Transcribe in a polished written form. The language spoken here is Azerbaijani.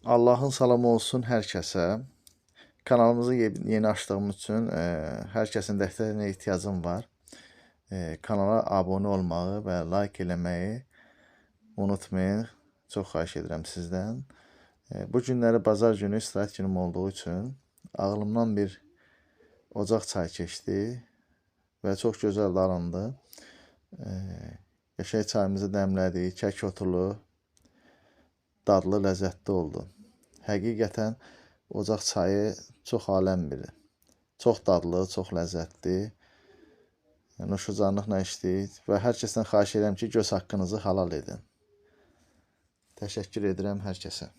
Allahın salamı olsun hər kəsə. Kanalımızı yeni açdığım üçün hər kəsin dəstəyinə ehtiyacım var. Kanala abunə olmağı və like eləməyi unutmayın. Çox xahiş edirəm sizdən. Bu günləri bazar günü istirahət günüm olduğu üçün ağlımdan bir ocaq çay keçdi və çox gözəl darındı. Qəşəng çayımızı dəmlədik, kək otulu, dadlı, ləzzətli oldu. Həqiqətən ocaq çayı çox aləm biri. Çox dadlı, çox ləzzətli. Nuşucanlıqla içdik və hər kəsdən xahiş edirəm ki, göz haqqınızı halal edin. Təşəkkür edirəm hər kəsə.